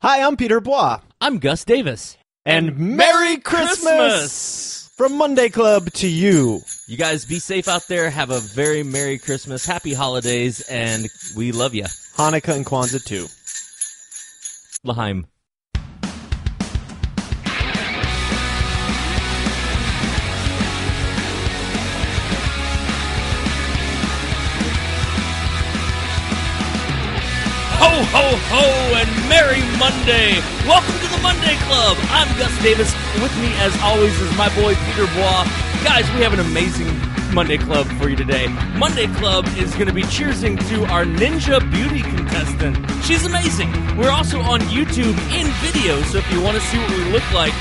Hi, I'm Peter Bois. I'm Gus Davis. And Merry Christmas from Monday Club to you. You guys be safe out there. Have a very Merry Christmas, Happy Holidays, and we love you. Hanukkah and Kwanzaa too. L'chaim. Ho, ho, ho, and Merry Monday! Welcome to the Monday Club! I'm Gus Davis. With me, as always, is my boy Peter Bois. Guys, we have an amazing Monday Club for you today. Monday Club is going to be cheersing to our Ninja Beauty contestant. She's amazing. We're also on YouTube in video, so if you want to see what we look like,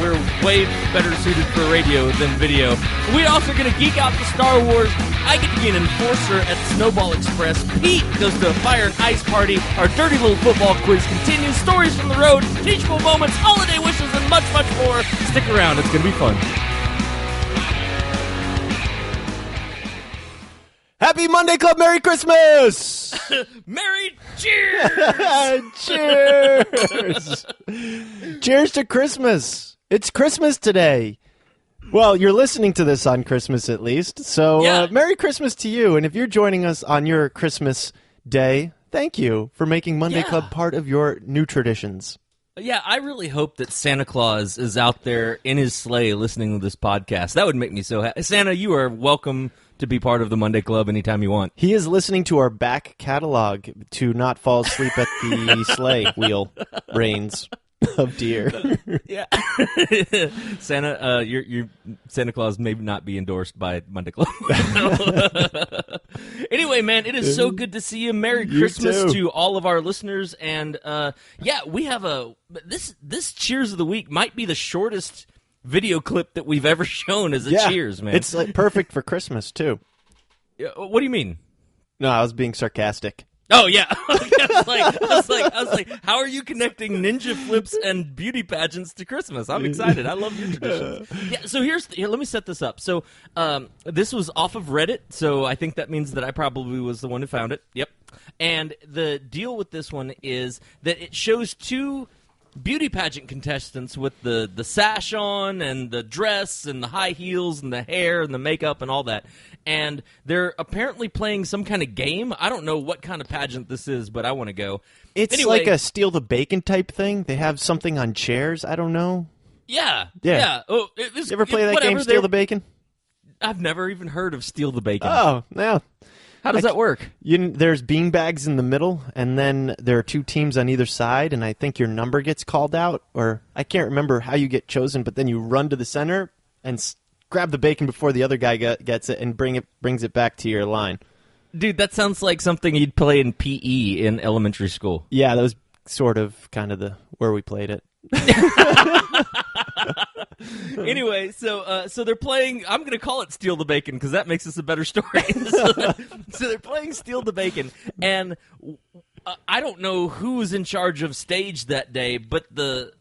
we're way better suited for radio than video. We're also going to geek out to Star Wars. I get to be an enforcer at Snowball Express. Pete goes to a fire and ice party. Our dirty little football quiz continues. Stories from the road, teachable moments, holiday wishes, and much, much more. Stick around. It's going to be fun. Happy Monday Club, Merry Christmas! Merry cheers! Cheers! Cheers to Christmas. It's Christmas today. Well, you're listening to this on Christmas at least, so Yeah. Merry Christmas to you. And if you're joining us on your Christmas day, thank you for making Monday Yeah. Club part of your new traditions. Yeah, I really hope that Santa Claus is out there in his sleigh listening to this podcast. That would make me so happy. Santa, you are welcome to be part of the Monday Club anytime you want. He is listening to our back catalog to not fall asleep at the sleigh wheel reins of deer. Yeah, Santa, your Santa Claus may not be endorsed by Monday Club. Anyway, man, it is so good to see you. Merry Christmas too. to all of our listeners, and yeah, we have this Cheers of the Week might be the shortest video clip that we've ever shown as a cheers, man. It's like perfect for Christmas too. What do you mean? No, I was being sarcastic. Oh yeah, I was like, how are you connecting ninja flips and beauty pageants to Christmas? I'm excited. I love your traditions. Yeah. So here, let me set this up. So this was off of Reddit, so I think that means that I probably was the one who found it. Yep. And the deal with this one is that it shows two beauty pageant contestants with the sash on and the dress and the high heels and the hair and the makeup and all that. And they're apparently playing some kind of game. I don't know what kind of pageant this is, but I want to go. It's Anyway, like a steal the bacon type thing. They have something on chairs. I don't know. Yeah. Oh, You ever play that game, Steal the Bacon? I've never even heard of Steal the Bacon. Oh, no. How does that work? There's bean bags in the middle, and then there are two teams on either side, and I think your number gets called out, or I can't remember how you get chosen, but then you run to the center and grab the bacon before the other guy gets it and brings it back to your line. Dude, that sounds like something you'd play in PE in elementary school. Yeah, that was sort of kind of where we played it. Anyway, so they're playing. I'm going to call it Steal the Bacon because that makes this a better story. So they're playing Steal the Bacon, and I don't know who's in charge of stage that day, but the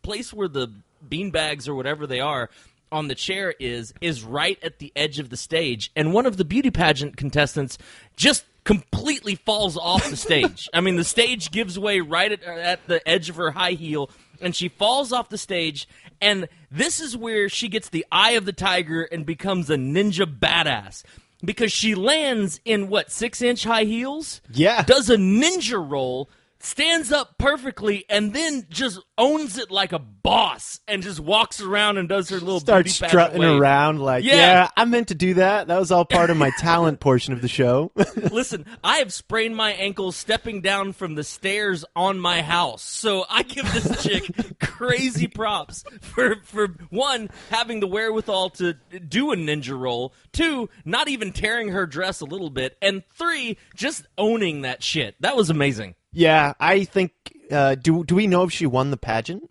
place where the beanbags or whatever they are on the chair is right at the edge of the stage, and one of the beauty pageant contestants just completely falls off the stage. I mean, the stage gives way right at the edge of her high heel, and she falls off the stage, and this is where she gets the eye of the tiger and becomes a ninja badass. Because she lands in, 6-inch high heels? Yeah. Does a ninja roll, stands up perfectly, and then just owns it like a boss and just walks around and does her little Starts beauty pageant strutting wave. around like, yeah, I meant to do that. That was all part of my talent portion of the show. Listen, I have sprained my ankle stepping down from the stairs on my house, so I give this chick crazy props for one, having the wherewithal to do a ninja roll, two, not even tearing her dress a little bit, and three, just owning that shit. That was amazing. Yeah, I think, do we know if she won the pageant?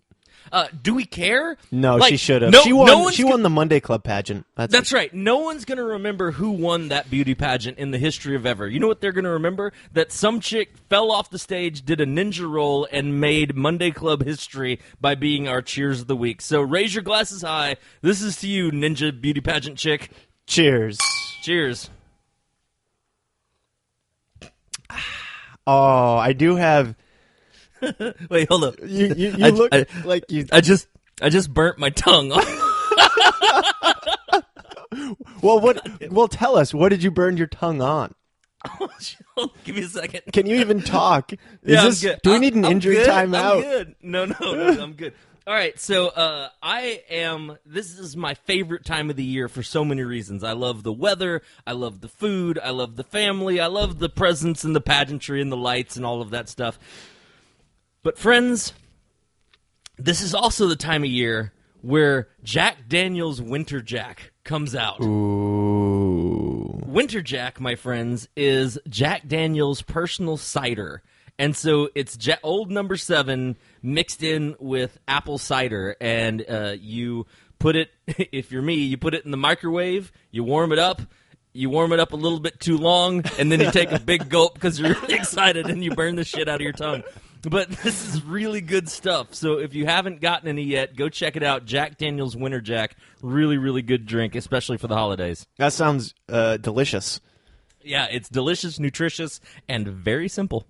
Do we care? No, Like, she should have. no- she no won. one's She won the Monday Club pageant. That's right. No one's going to remember who won that beauty pageant in the history of ever. You know what they're going to remember? That some chick fell off the stage, did a ninja roll, and made Monday Club history by being our Cheers of the Week. So raise your glasses high. This is to you, ninja beauty pageant chick. Cheers. Cheers. Oh, I do have Wait, hold up. You look like you. I just burnt my tongue. Well, tell us. What did you burn your tongue on? Give me a second. Can you even talk? I'm good. Do we need an injury timeout? I'm good. No, I'm good. All right, so this is my favorite time of the year for so many reasons. I love the weather, I love the food, I love the family, I love the presents and the pageantry and the lights and all of that stuff. But friends, this is also the time of year where Jack Daniel's Winter Jack comes out. Ooh. Winter Jack, my friends, is Jack Daniel's personal cider. And so it's old number 7 mixed in with apple cider. And you put it, if you're me, you put it in the microwave, you warm it up. You warm it up a little bit too long, and then you take a big gulp because you're really excited, and you burn the shit out of your tongue. But this is really good stuff. So if you haven't gotten any yet, go check it out. Jack Daniel's Winter Jack. Really, really good drink, especially for the holidays. That sounds delicious. Yeah, it's delicious, nutritious, and very simple.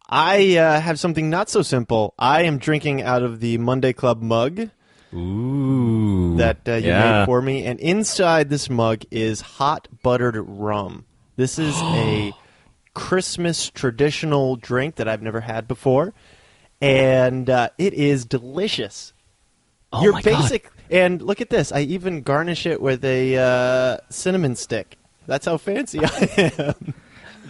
I have something not so simple. I am drinking out of the Monday Club mug. Ooh. That you made for me. And inside this mug is hot buttered rum. This is a Christmas traditional drink that I've never had before. And it is delicious. Oh, my God. And look at this. I even garnish it with a cinnamon stick. That's how fancy I am.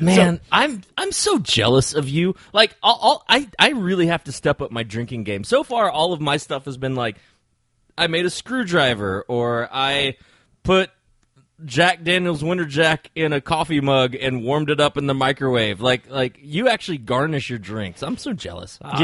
Man, I'm so jealous of you. Like, I really have to step up my drinking game. So far, all of my stuff has been like, I made a screwdriver, or I put Jack Daniel's Winter Jack in a coffee mug and warmed it up in the microwave. Like you actually garnish your drinks. I'm so jealous. Step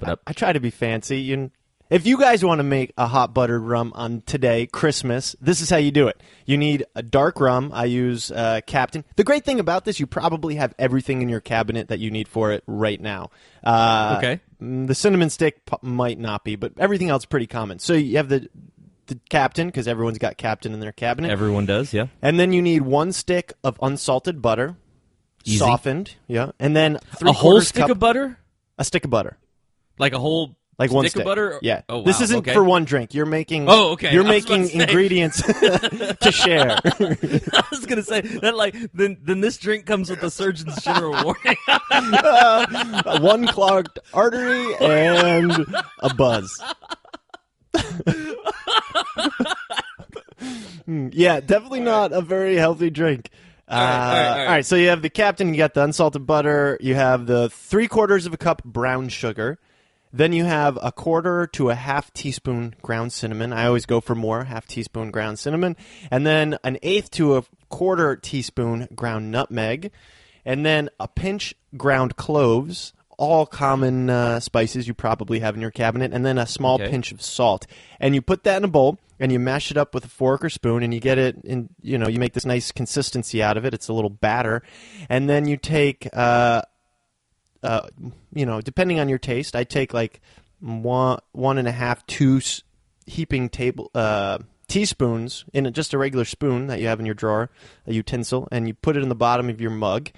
it up. I try to be fancy. If you guys want to make a hot buttered rum on today, Christmas, this is how you do it. You need a dark rum. I use Captain. The great thing about this, you probably have everything in your cabinet that you need for it right now. Okay. The cinnamon stick might not be, but everything else is pretty common. So you have the Captain, because everyone's got Captain in their cabinet. Everyone does, yeah. And then you need 1 stick of unsalted butter, Easy. Softened, yeah. And then a whole stick of butter? A stick of butter. Like a whole Like stick one stick of butter? Yeah. Oh, wow. This isn't okay. for one drink. You're making. Oh, okay. You're making ingredients to share. I was gonna say that. Then this drink comes with the Surgeon's General warning. 1 clogged artery and a buzz. Yeah, definitely not a very healthy drink. All right. So you have the Captain. You got the unsalted butter. You have the 3/4 of a cup brown sugar. Then you have 1/4 to a 1/2 teaspoon ground cinnamon. I always go for more, 1/2 teaspoon ground cinnamon. And then 1/8 to a 1/4 teaspoon ground nutmeg. And then a pinch ground cloves, all common spices you probably have in your cabinet. And then a small pinch of salt. And you put that in a bowl, and you mash it up with a fork or spoon, and you get it in, you make this nice consistency out of it. It's a little batter. And then you take... depending on your taste, I take like 1.5, 2 heaping teaspoons in just a regular spoon that you have in your drawer, a utensil, and you put it in the bottom of your mug,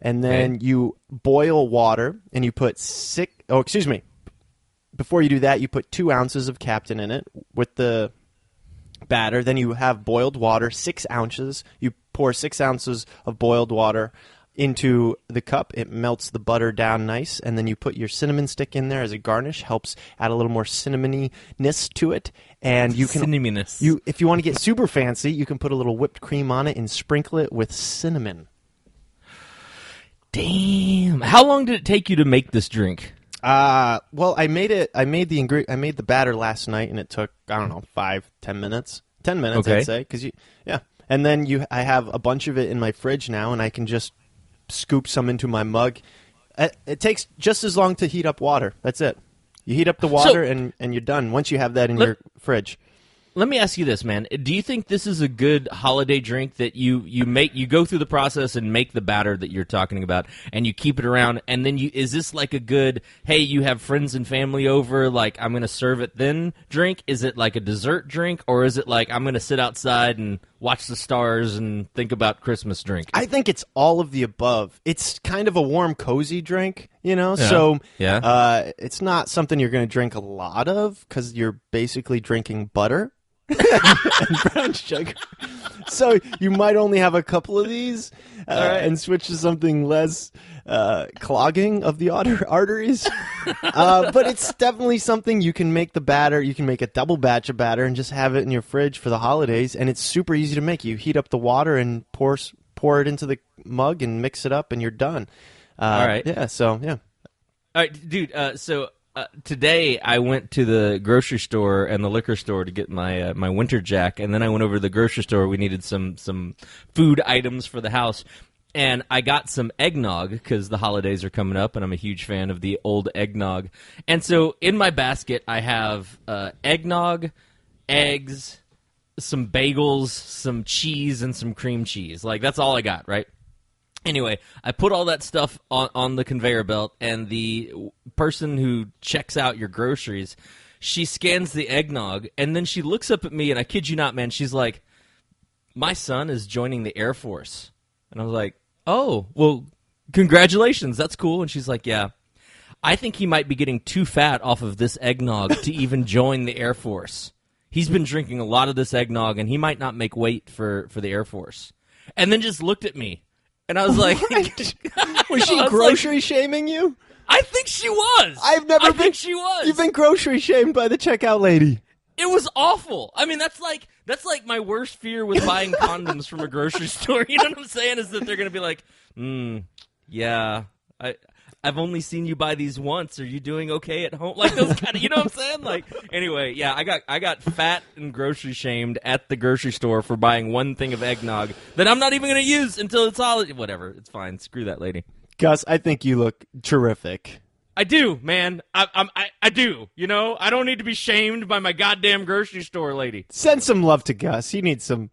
and then you boil water, and you put before you do that, you put 2 ounces of Captain in it with the batter. Then you have boiled water, 6 ounces. You pour 6 ounces of boiled water into the cup. It melts the butter down nice, and then you put your cinnamon stick in there as a garnish. Helps add a little more cinnamony-ness to it. And you can if you want to get super fancy, you can put a little whipped cream on it and sprinkle it with cinnamon. Damn! How long did it take you to make this drink? Well, I made the batter last night, and it took 5-10 minutes. 10 minutes, I'd say, And then I have a bunch of it in my fridge now, and I can just scoop some into my mug. It takes just as long to heat up water. That's it. You heat up the water, and you're done once you have that in your fridge. Let me ask you this, man. Do you think this is a good holiday drink that you make? You go through the process and make the batter that you're talking about, and you keep it around, and then is this like a good, hey, you have friends and family over, like I'm going to serve it then drink? Is it like a dessert drink, or is it like I'm going to sit outside and watch the stars and think about Christmas drink? I think it's all of the above. It's kind of a warm, cozy drink. You know, Yeah. so Yeah. it's not something you're going to drink a lot of because you're basically drinking butter and brown sugar. So you might only have a couple of these and switch to something less clogging of the arteries. But it's definitely something you can make the batter. You can make a double batch of batter and just have it in your fridge for the holidays. And it's super easy to make. You heat up the water and pour it into the mug and mix it up, and you're done. All right. Yeah, so, yeah. All right, dude. Today I went to the grocery store and the liquor store to get my my winter jack, and then I went over to the grocery store. We needed some food items for the house, and I got some eggnog because the holidays are coming up, and I'm a huge fan of the old eggnog. And so in my basket I have eggnog, eggs, some bagels, some cheese, and some cream cheese. Like, that's all I got, right? Anyway, I put all that stuff on the conveyor belt, and the person who checks out your groceries, she scans the eggnog, and then she looks up at me, and I kid you not, man, she's like, "My son is joining the Air Force." And I was like, "Oh, well, congratulations, that's cool." And she's like, "Yeah, I think he might be getting too fat off of this eggnog to even join the Air Force. He's been drinking a lot of this eggnog, and he might not make weight for the Air Force." And then just looked at me. And I was like, Was she grocery shaming you? I think she was. I think she was. You've been grocery shamed by the checkout lady. It was awful. I mean, that's like my worst fear with buying condoms from a grocery store. You know what I'm saying? Is that they're going to be like, yeah, I've only seen you buy these once. Are you doing okay at home? Like those kind of, you know what I'm saying? Like, anyway, yeah, I got fat and grocery shamed at the grocery store for buying one thing of eggnog that I'm not even going to use until it's all, whatever. It's fine. Screw that lady. Gus, I think you look terrific. I do, man. I do. You know, I don't need to be shamed by my goddamn grocery store lady. Send some love to Gus. He needs some.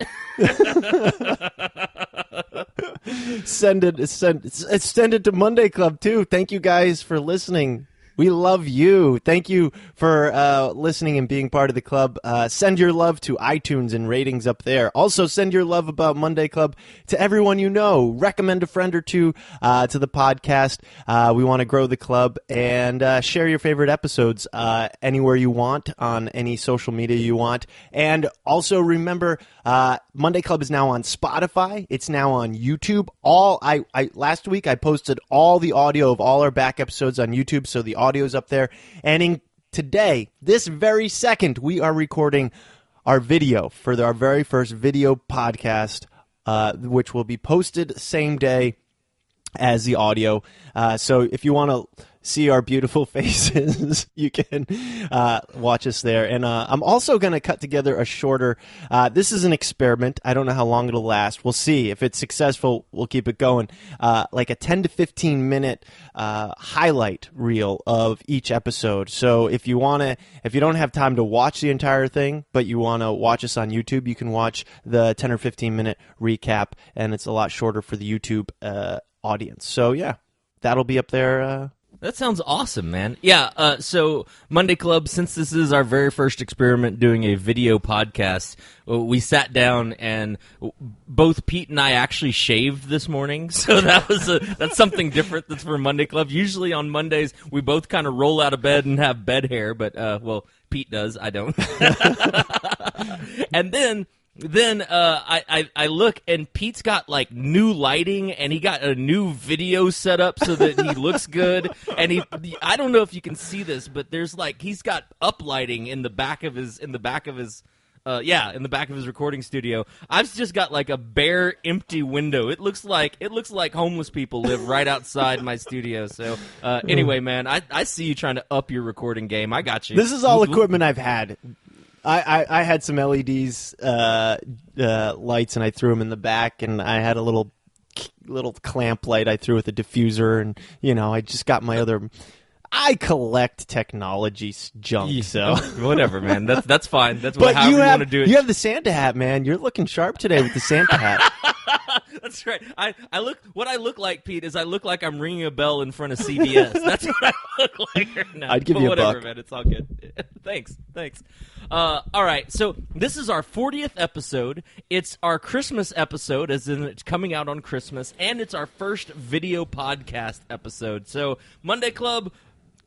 Send it to Monday Club too. Thank you guys for listening. We love you. Thank you for listening and being part of the club. Send your love to iTunes and ratings up there. Also, send your love about Monday Club to everyone you know. Recommend a friend or two to the podcast. We want to grow the club, and share your favorite episodes anywhere you want on any social media you want. And also remember, Monday Club is now on Spotify. It's now on YouTube. Last week I posted all the audio of all our back episodes on YouTube, so the audio's up there. And today, this very second, we are recording our video for our very first video podcast, which will be posted same day as the audio. So if you want to see our beautiful faces, you can watch us there. And I'm also going to cut together a shorter, this is an experiment. I don't know how long it'll last. We'll see. If it's successful, we'll keep it going. Like a 10 to 15 minute highlight reel of each episode. So if you don't have time to watch the entire thing, but you want to watch us on YouTube, you can watch the 10 or 15 minute recap, and it's a lot shorter for the YouTube audience. So yeah, that'll be up there. That sounds awesome, man. Yeah, so Monday Club, since this is our very first experiment doing a video podcast, we sat down and both Pete and I actually shaved this morning. So that's something different that's for Monday Club. Usually on Mondays, we both kind of roll out of bed and have bed hair, but, well, Pete does, I don't. And then I look, and Pete's got like new lighting, and he got a new video set up so that he looks good. And I don't know if you can see this, but he's got uplighting in the back of his recording studio. I've just got like a bare, empty window. It looks like homeless people live right outside my studio. So anyway, man, I see you trying to up your recording game. I got you. This is all equipment I've had. I had some LEDs lights, and I threw them in the back, and I had a little clamp light I threw with a diffuser, and I just got my other. I collect technology junk, so whatever, man. That's fine. That's but however you want to do it. You have the Santa hat, man. You're looking sharp today with the Santa hat. That's right. What I look like, Pete, is I look like I'm ringing a bell in front of CBS. That's what I look like right now. I'd give but you a whatever, buck. man. It's all good. Thanks. All right. So this is our 40th episode. It's our Christmas episode, as in it's coming out on Christmas, and it's our first video podcast episode. So Monday Club,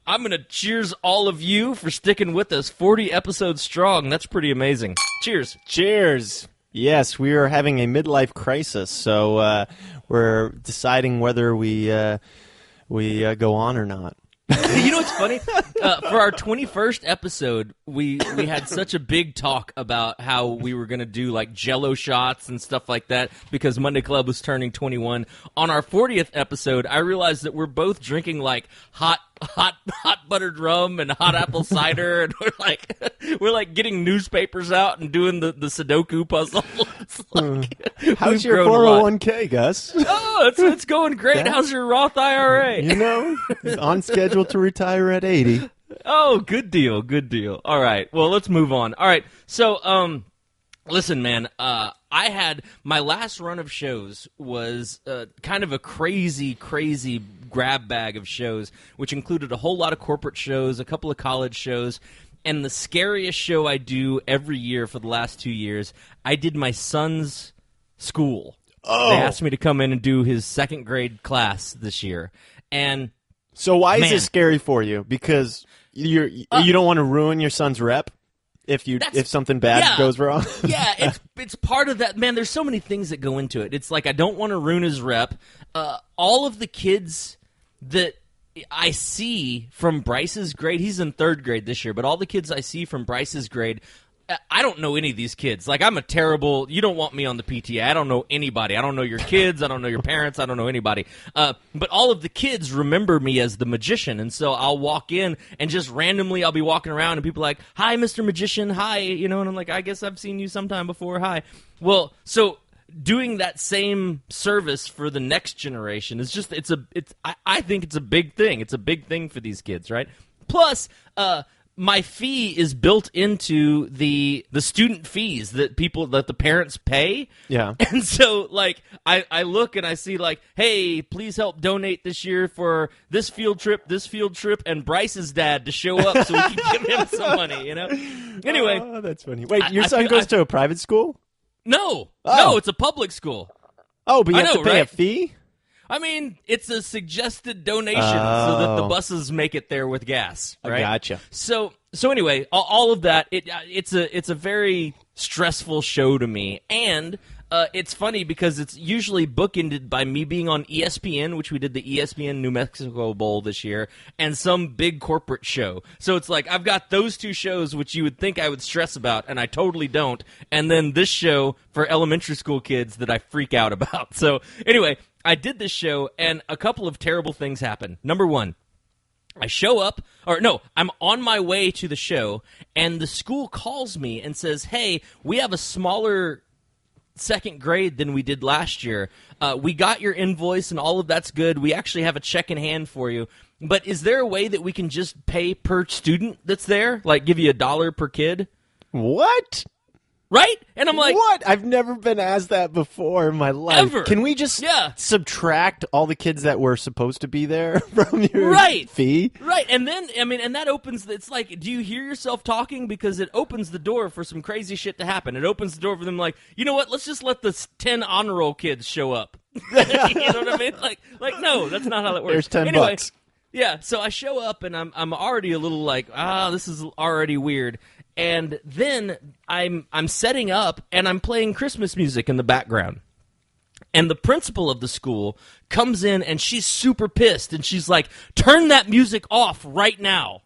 I'm going to cheers all of you for sticking with us 40 episodes strong. That's pretty amazing. Cheers. Cheers. Yes, we are having a midlife crisis, so we're deciding whether we go on or not. You know what's funny? For our 21st episode, we had such a big talk about how we were going to do like Jell-O shots and stuff like that because Monday Club was turning 21. On our 40th episode, I realized that we're both drinking like hot buttered rum and hot apple cider, and we're like getting newspapers out and doing the Sudoku puzzle. It's like, How's your we've grown a lot. 401k, Gus? Oh, it's going great. Yeah. How's your Roth IRA? You know, on schedule to retire at 80. Oh, good deal. All right. Well, let's move on. All right. So, listen, man, I had my last run of shows was kind of a crazy grab bag of shows, which included a whole lot of corporate shows, a couple of college shows, and the scariest show I do every year for the last 2 years, I did my son's school. Oh. They asked me to come in and do his second grade class this year. And So why is Man. it scary for you? Because you don't want to ruin your son's rep if something bad goes wrong? Yeah, it's part of that. Man, there's so many things that go into it. It's like I don't want to ruin his rep. All of the kids that I see from Bryce's grade, he's in third grade this year, but all the kids I see from Bryce's grade, I don't know any of these kids. Like, I'm a terrible, you don't want me on the PTA. I don't know anybody. I don't know your kids. I don't know your parents. I don't know anybody. But all of the kids remember me as the magician. And so I'll walk in and just randomly I'll be walking around and people are like, hi, Mr. Magician. Hi. You know, and I'm like, I guess I've seen you sometime before. Hi. Well, so doing that same service for the next generation is just, I think it's a big thing. It's a big thing for these kids, right? Plus, my fee is built into the student fees that the parents pay. Yeah. And so, like, I look and I see, like, hey, please help donate this year for this field trip, and Bryce's dad to show up so we can give him some money, you know? Anyway. Oh, that's funny. Wait, your son goes to a private school? No, it's a public school. Oh, but you have to pay a right? fee? I mean, it's a suggested donation so that the buses make it there with gas. Right? I gotcha. So anyway, all of that, it's a very stressful show to me, and it's funny because it's usually bookended by me being on ESPN, which we did the ESPN New Mexico Bowl this year, and some big corporate show. So it's like I've got those two shows, which you would think I would stress about, and I totally don't, and then this show for elementary school kids that I freak out about. So anyway, I did this show, and a couple of terrible things happened. Number one, I'm on my way to the show, and the school calls me and says, hey, we have a smaller second grade than we did last year. We got your invoice, and all of that's good. We actually have a check in hand for you. But is there a way that we can just pay per student that's there? Like give you $1 per kid? What? Right? And I'm like, what? I've never been asked that before in my life. Ever. Can we just subtract all the kids that were supposed to be there from your fee? Right. And then, and that opens, it's like, do you hear yourself talking? Because it opens the door for some crazy shit to happen. It opens the door for them like, you know what? Let's just let the 10 honor roll kids show up. You know what I mean? Like, no, that's not how that works. There's $10. Yeah, so I show up and I'm already a little like, this is already weird. And then I'm setting up and I'm playing Christmas music in the background. And the principal of the school comes in and she's super pissed and she's like, turn that music off right now.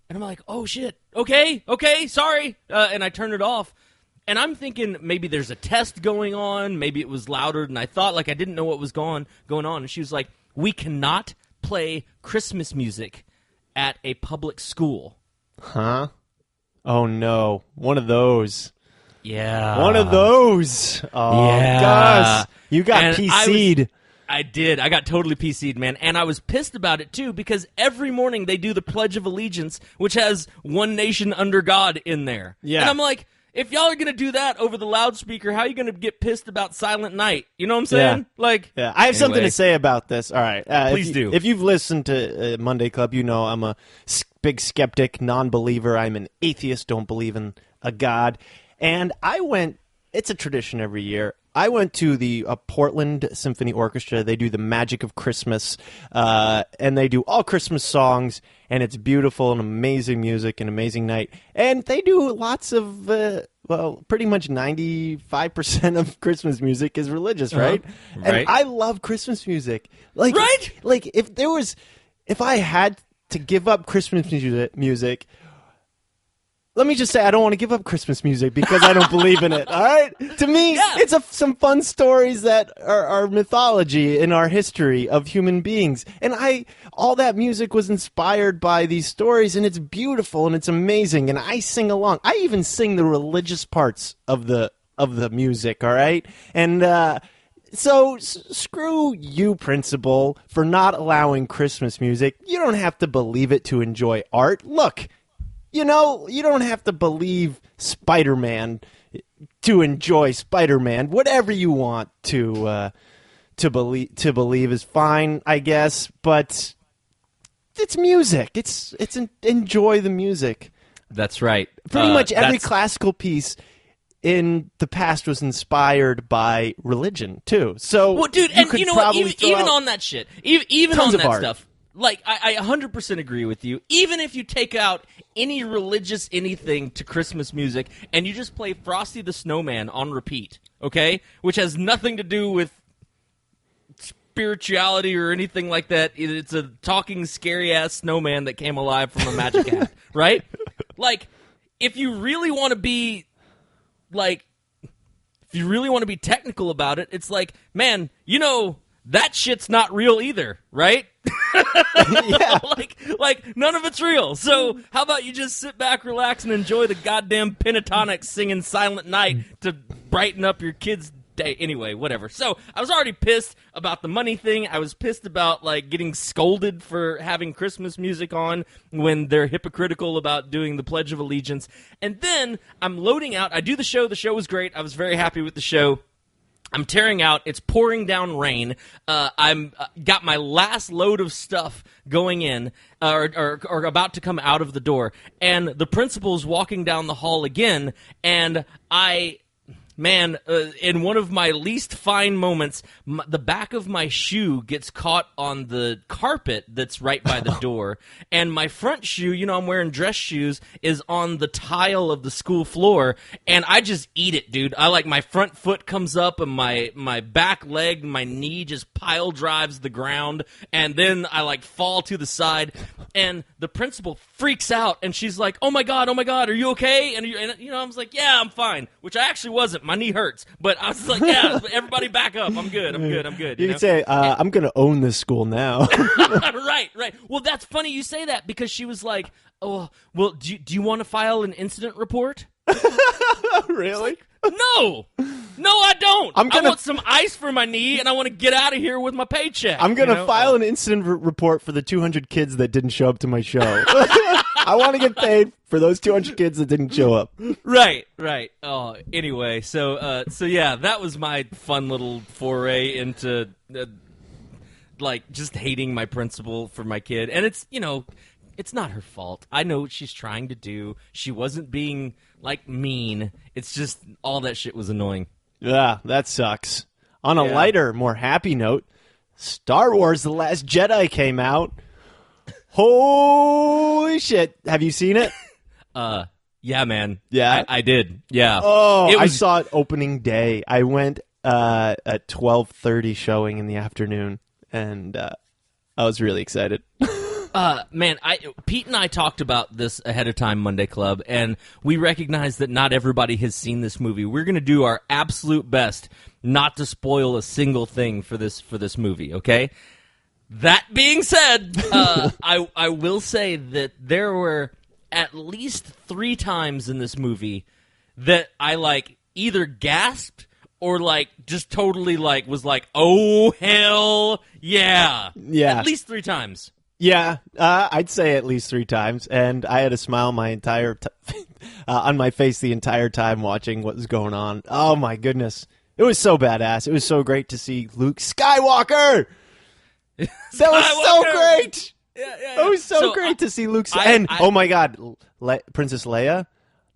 And I'm like, oh shit, okay, sorry. And I turn it off. And I'm thinking maybe there's a test going on, maybe it was louder than I thought, like I didn't know what was going on. And she was like, we cannot play Christmas music at a public school. Huh? Oh, no. One of those. Yeah. One of those. Oh, yeah. Gus. You got And PC'd. I did. I got totally PC'd, man. And I was pissed about it, too, because every morning they do the Pledge of Allegiance, which has one nation under God in there. Yeah. And I'm like, if y'all are going to do that over the loudspeaker, how are you going to get pissed about Silent Night? You know what I'm saying? Yeah. I have something to say about this. All right. Please do. If you've listened to Monday Club, you know I'm a big skeptic, non-believer. I'm an atheist, don't believe in a God. And it's a tradition every year. I went to the Portland Symphony Orchestra. They do the Magic of Christmas, and they do all Christmas songs, and it's beautiful and amazing music, an amazing night. And they do lots of, pretty much 95% of Christmas music is religious, right? Right. And I love Christmas music. Right? Like, if I had to give up Christmas music, let me just say, I don't want to give up Christmas music because I don't believe in it, all right? To me, it's some fun stories that are mythology in our history of human beings. And all that music was inspired by these stories, and it's beautiful, and it's amazing, and I sing along. I even sing the religious parts of the music, all right? And so screw you, principal, for not allowing Christmas music. You don't have to believe it to enjoy art. Look. You know, you don't have to believe Spider-Man to enjoy Spider-Man. Whatever you want to believe is fine, I guess. But it's music. It's enjoy the music. That's right. Pretty much every classical piece in the past was inspired by religion too. So, well, dude, and you know what? Even on that shit, even on that art. stuff. Like, I 100% agree with you. Even if you take out any religious anything to Christmas music and you just play Frosty the Snowman on repeat, okay? Which has nothing to do with spirituality or anything like that. It's a talking, scary-ass snowman that came alive from a magic hat, right? Like, if you really want to be, technical about it, it's like, man, that shit's not real either, right? Yeah. like none of it's real. So how about you just sit back, relax, and enjoy the goddamn pentatonics singing Silent Night to brighten up your kids' day. Anyway, whatever. So I was already pissed about the money thing. I was pissed about getting scolded for having Christmas music on when they're hypocritical about doing the Pledge of Allegiance. And then I'm loading out. I do the show. The show was great. I was very happy with the show. I'm tearing out. It's pouring down rain. I'm got my last load of stuff going in, or about to come out of the door, and the principal's walking down the hall again, and in one of my least fine moments, the back of my shoe gets caught on the carpet that's right by the door, and my front shoe, I'm wearing dress shoes, is on the tile of the school floor, and I just eat it, dude. My front foot comes up, and my back leg, my knee just pile drives the ground, and then I fall to the side, and the principal freaks out, and she's like, oh my god, are you okay? And I was like, yeah, I'm fine, which I actually wasn't. My knee hurts, but I was like, yeah, everybody back up. I'm good. You could say, I'm going to own this school now. Right. Well, that's funny you say that, because she was like, oh, well, do you want to file an incident report? Really? No, I don't. I want some ice for my knee, and I want to get out of here with my paycheck. I'm going to file an incident report for the 200 kids that didn't show up to my show. I want to get paid for those 200 kids that didn't show up. Right. Oh, anyway, so yeah, that was my fun little foray into just hating my principal for my kid, and it's not her fault. I know what she's trying to do. She wasn't being mean. It's just all that shit was annoying. Yeah, that sucks. On a lighter, more happy note, Star Wars The Last Jedi came out. Holy shit. Have you seen it? Yeah, man. Yeah? I did. Yeah. Oh, I saw it opening day. I went at 12:30 showing in the afternoon, and I was really excited. Man, Pete and I talked about this ahead of time, Monday Club, and we recognize that not everybody has seen this movie. We're going to do our absolute best not to spoil a single thing for this movie, okay? That being said, I will say that there were at least 3 times in this movie that I either gasped or just totally was oh hell yeah. Yeah. At least 3 times. Yeah, I'd say at least 3 times, and I had a smile my entire on my face the entire time watching what was going on. Oh my goodness, it was so badass. It was so great to see Luke Skywalker. That was so great. Yeah. It was so great to see Luke. Oh my God, Princess Leia.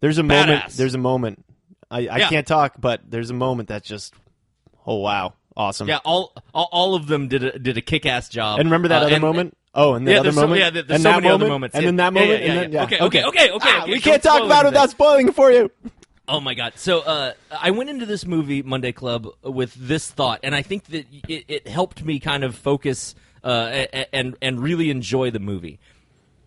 There's a moment. There's a moment. I can't talk, but there's a moment that's just, oh wow, awesome. Yeah, all of them did a kick-ass job. And remember that other moment? Oh, and the other moment? There's so many other moments. And then that moment? Yeah. Okay. We can't talk about it without spoiling it for you. Oh, my God. So I went into this movie, Monday Club, with this thought, and I think that it helped me kind of focus and really enjoy the movie.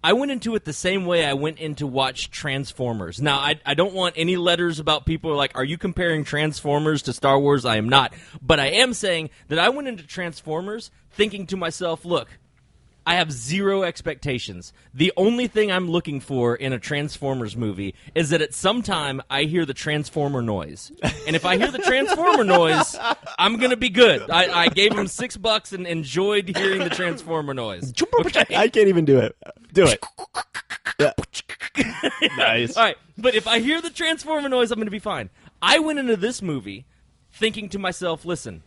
I went into it the same way I went in to watch Transformers. Now, I don't want any letters about people who are like, are you comparing Transformers to Star Wars? I am not. But I am saying that I went into Transformers thinking to myself, look, I have zero expectations. The only thing I'm looking for in a Transformers movie is that at some time I hear the Transformer noise. And if I hear the Transformer noise, I'm going to be good. I gave him $6 and enjoyed hearing the Transformer noise. Okay? I can't even do it. Do it. Yeah. Nice. All right, but if I hear the Transformer noise, I'm going to be fine. I went into this movie thinking to myself, listen,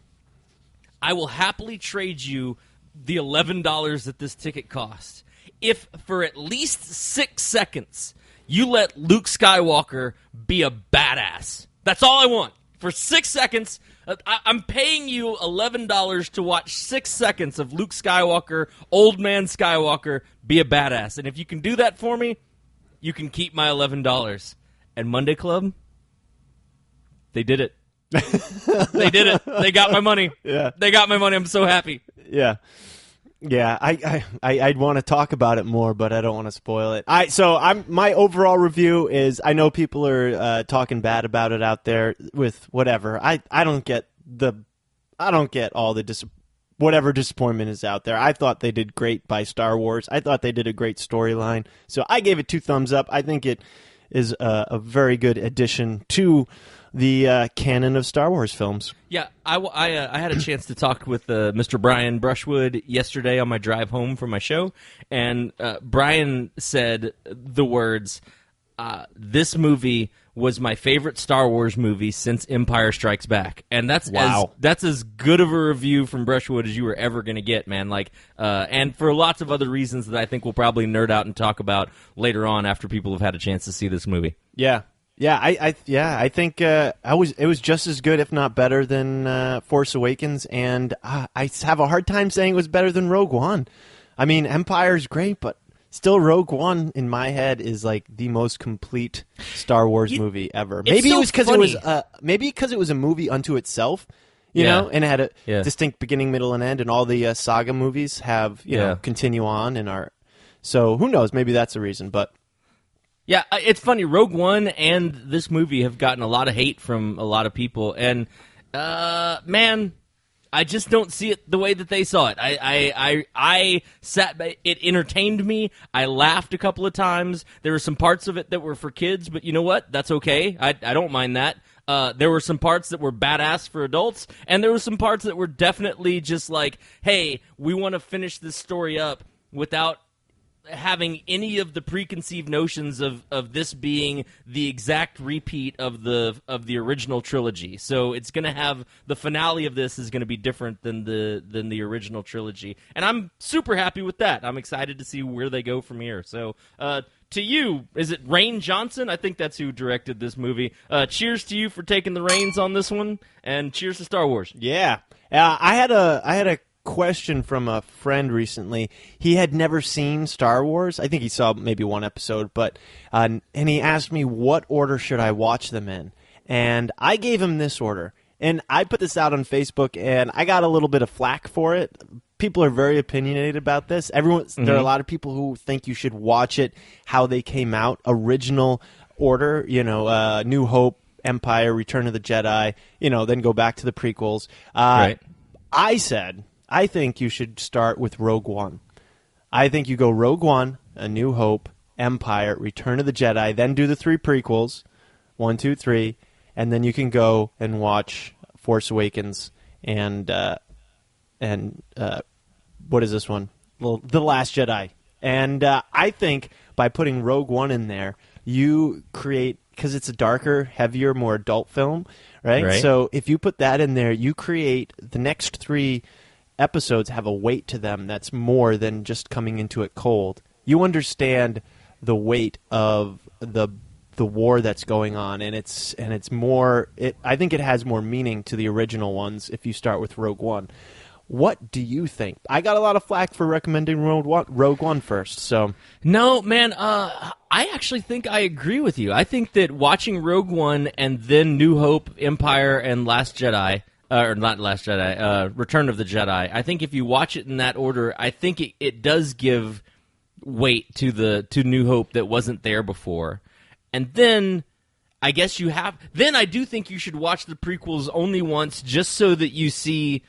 I will happily trade you the $11 that this ticket cost if for at least 6 seconds you let Luke Skywalker be a badass. That's all I want. For 6 seconds, I'm paying you $11 to watch 6 seconds of Luke Skywalker, old man Skywalker, be a badass. And if you can do that for me, you can keep my $11. And Monday Club, they did it. They did it. They got my money. Yeah. They got my money. I'm so happy. Yeah. Yeah, I'd want to talk about it more, but I don't want to spoil it. My overall review is, I know people are talking bad about it out there with whatever. I don't get all the whatever disappointment is out there. I thought they did great by Star Wars. I thought they did a great storyline. So I gave it 2 thumbs up. I think it is a very good addition to the canon of Star Wars films. Yeah, I had a chance to talk with Mr. Brian Brushwood yesterday on my drive home from my show, and Brian said the words, this movie was my favorite Star Wars movie since Empire Strikes Back. And that's as good of a review from Brushwood as you were ever going to get, man. And for lots of other reasons that I think we'll probably nerd out and talk about later on after people have had a chance to see this movie. Yeah. Yeah, I think it was just as good, if not better, than Force Awakens, and I have a hard time saying it was better than Rogue One. I mean, Empire's great, but still, Rogue One in my head is like the most complete Star Wars movie ever. Maybe it was because it was a movie unto itself, you know, and it had a distinct beginning, middle, and end, and all the saga movies have continue on and are. So who knows? Maybe that's the reason, but. Yeah, it's funny. Rogue One and this movie have gotten a lot of hate from a lot of people, and man, I just don't see it the way that they saw it. I sat. It entertained me. I laughed a couple of times. There were some parts of it that were for kids, but you know what? That's okay. I don't mind that. There were some parts that were badass for adults, and there were some parts that were definitely just like, hey, we want to finish this story up without having any of the preconceived notions of this being the exact repeat of the original trilogy. So it's going to have the finale of this is going to be different than the original trilogy, and I'm super happy with that. I'm excited to see where they go from here. So to you, is it Rain Johnson? I think that's who directed this movie. Cheers to you for taking the reins on this one, and cheers to Star Wars. Yeah, I had a question from a friend recently. He had never seen Star Wars. I think he saw maybe one episode, but and he asked me what order should I watch them in, and I gave him this order. And I put this out on Facebook, and I got a little bit of flack for it. People are very opinionated about this. There are a lot of people who think you should watch it how they came out, original order. New Hope, Empire, Return of the Jedi. Then go back to the prequels. Right. I said, I think you should start with Rogue One. I think you go Rogue One, A New Hope, Empire, Return of the Jedi, then do the 3 prequels, 1, 2, 3, and then you can go and watch Force Awakens and what is this one? The Last Jedi. And I think by putting Rogue One in there, you create, because it's a darker, heavier, more adult film, right? So if you put that in there, you create the next 3 episodes have a weight to them that's more than just coming into it cold. You understand the weight of the war that's going on, and it's more. I think it has more meaning to the original ones if you start with Rogue One. What do you think? I got a lot of flack for recommending Rogue One first. So no, man. I actually think I agree with you. I think that watching Rogue One and then New Hope, Empire, and Last Jedi, or not Last Jedi, Return of the Jedi. I think if you watch it in that order, I think it does give weight to New Hope that wasn't there before. And then I guess you have. Then I do think you should watch the prequels only once, just so that you see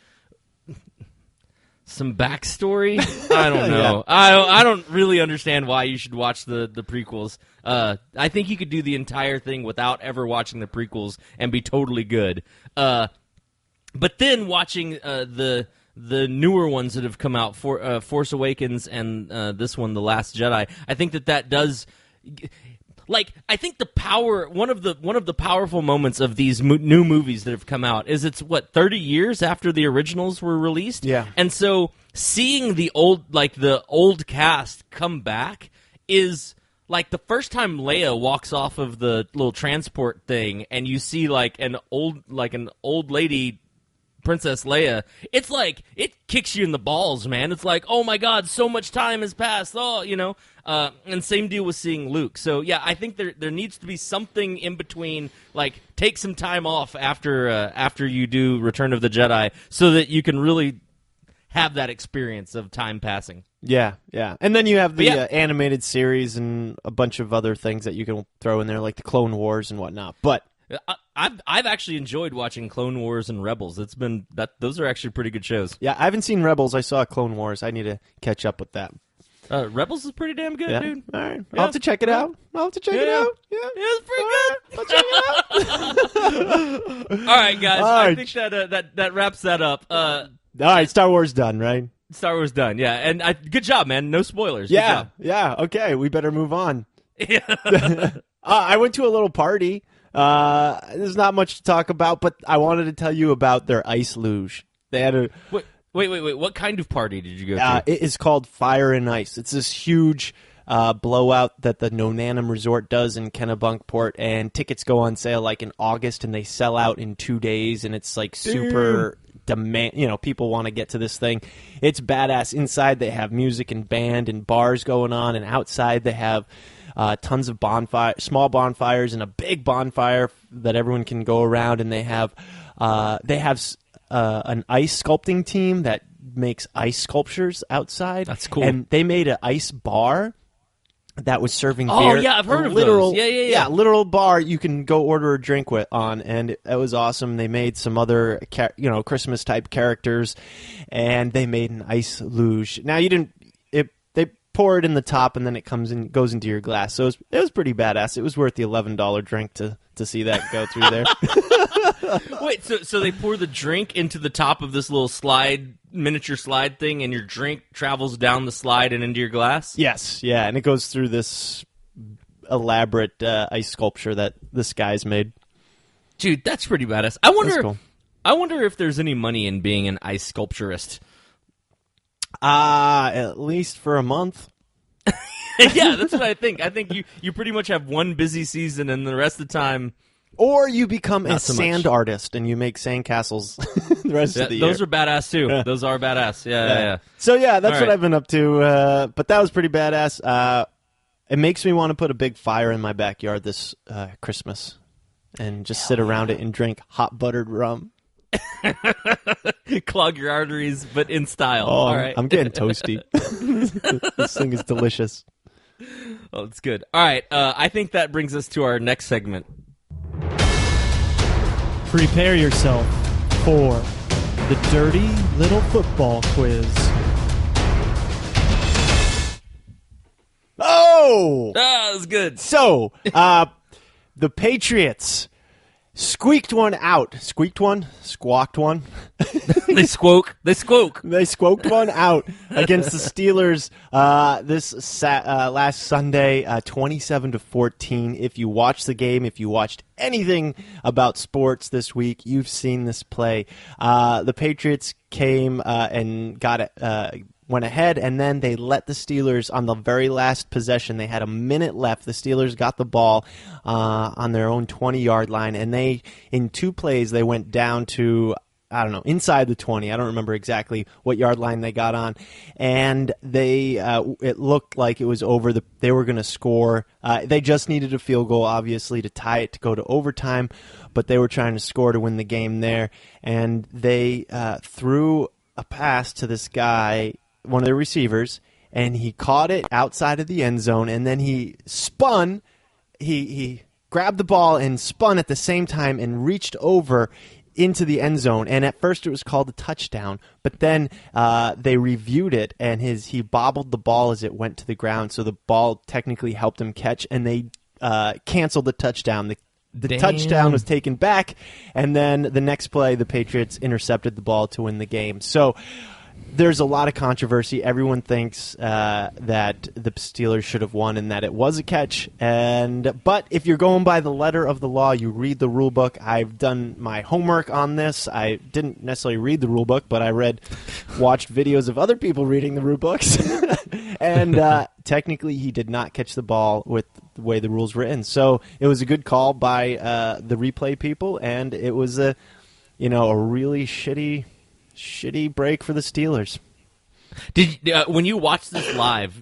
some backstory. I don't know. Yeah. I don't really understand why you should watch the prequels. I think you could do the entire thing without ever watching the prequels and be totally good. But then watching the newer ones that have come out, Force Awakens and this one, The Last Jedi, I think that does. Like, I think the power, one of the powerful moments of these new movies that have come out is it's 30 years after the originals were released. Yeah, and so seeing the old cast come back is like the first time Leia walks off of the little transport thing, and you see an old lady. Princess Leia, it's like it kicks you in the balls, man. It's like, oh my God, so much time has passed. Oh, and same deal with seeing Luke. So yeah, I think there needs to be something in between. Like, take some time off after you do Return of the Jedi, so that you can really have that experience of time passing. Yeah, and then you have the animated series and a bunch of other things that you can throw in there, like the Clone Wars and whatnot. But I've actually enjoyed watching Clone Wars and Rebels. It's been those are actually pretty good shows. Yeah, I haven't seen Rebels. I saw Clone Wars. I need to catch up with that. Rebels is pretty damn good, dude. All right, I'll have to check it out. Yeah, it's pretty good. I'll check it out. All right, guys. I think that wraps that up. All right, Star Wars done, right? Star Wars done. Yeah, and good job, man. No spoilers. Yeah. Okay, we better move on. Yeah. I went to a little party. There's not much to talk about, but I wanted to tell you about their ice luge. They had a wait. What kind of party did you go to? It is called Fire and Ice. It's this huge blowout that the Nonanum Resort does in Kennebunkport, and tickets go on sale like in August, and they sell out in 2 days, and it's like super demand. People want to get to this thing. It's badass. Inside they have music and band and bars going on, and outside they have tons of small bonfires and a big bonfire that everyone can go around, and they have an ice sculpting team that makes ice sculptures outside. That's cool. And they made an ice bar that was serving beer. Oh yeah, I've heard of those. Yeah. Literal bar you can go order a drink on, and it was awesome. They made some other Christmas type characters, and they made an ice luge. Now they pour it in the top, and then it goes into your glass. So it was pretty badass. It was worth the $11 drink to see that go through there. Wait, so they pour the drink into the top of this little miniature slide thing, and your drink travels down the slide and into your glass? Yes, yeah, and it goes through this elaborate ice sculpture that this guy's made. Dude, that's pretty badass. I wonder if there's any money in being an ice sculpturist. At least for a month. Yeah, that's what I think. I think you pretty much have one busy season, and the rest of the time... Or you become a sand artist, and you make sandcastles the rest of the year. Those are badass, too. Yeah. Those are badass. Yeah. So, that's what I've been up to. But that was pretty badass. It makes me want to put a big fire in my backyard this Christmas and just sit around it and drink hot buttered rum. Clog your arteries, but in style. Oh, all right. I'm getting toasty. This thing is delicious. Oh, it's good. All right. I think that brings us to our next segment. Prepare yourself for the Dirty Little Football Quiz. Oh! That was good. So, the Patriots Squeaked one out. Squeaked one? Squawked one? They squoke. They squoke. They squawked one out against the Steelers last Sunday, 27-14. If you watched the game, if you watched anything about sports this week, you've seen this play. The Patriots came and went ahead, and then they let the Steelers on the very last possession. They had a minute left. The Steelers got the ball on their own 20-yard line, and in 2 plays, they went down to, I don't know, inside the 20. I don't remember exactly what yard line they got on, and it looked like it was over. They were going to score. They just needed a field goal, obviously, to tie it to go to overtime, but they were trying to score to win the game there, and they threw a pass to this guy, one of their receivers, and he caught it outside of the end zone, and then he spun. He grabbed the ball and spun at the same time and reached over into the end zone. And at first it was called a touchdown, but then they reviewed it, and he bobbled the ball as it went to the ground, so the ball technically helped him catch, and they canceled the touchdown. The touchdown was taken back, and then the next play, the Patriots intercepted the ball to win the game. So there's a lot of controversy. Everyone thinks that the Steelers should have won and that it was a catch. But if you're going by the letter of the law, you read the rule book. I've done my homework on this. I didn't necessarily read the rule book, but I watched videos of other people reading the rule books. And technically, he did not catch the ball with the way the rules were written. So it was a good call by the replay people, and it was a really shitty break for the Steelers. Did when you watched it live,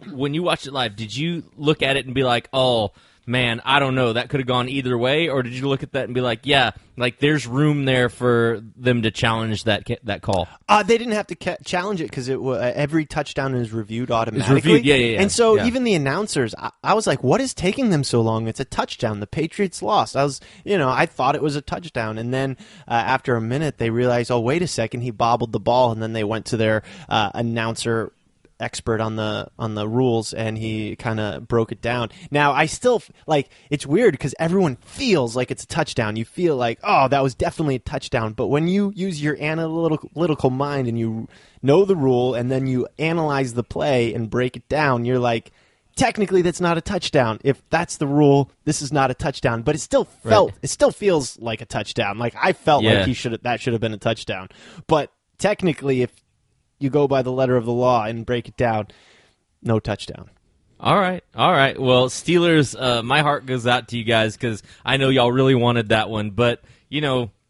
did you look at it and be like, "Oh man, I don't know, that could have gone either way," or did you look at that and be like, "Yeah, like there's room there for them to challenge that call"? They didn't have to challenge it because every touchdown is reviewed automatically. It's reviewed, yeah. And so even the announcers, I was like, "What is taking them so long? It's a touchdown. The Patriots lost." I thought it was a touchdown, and then after a minute, they realized, "Oh, wait a second, he bobbled the ball," and then they went to their announcer expert on the rules, and he kind of broke it down. Now, I still it's weird because everyone feels like it's a touchdown. You feel like, oh, that was definitely a touchdown. But when you use your analytical mind and you know the rule, and then you analyze the play and break it down, you're like, technically that's not a touchdown. If that's the rule, this is not a touchdown. But it still feels like a touchdown. Like I felt like that should have been a touchdown. But technically, if you go by the letter of the law and break it down, no touchdown. All right. Well, Steelers, my heart goes out to you guys because I know y'all really wanted that one. But,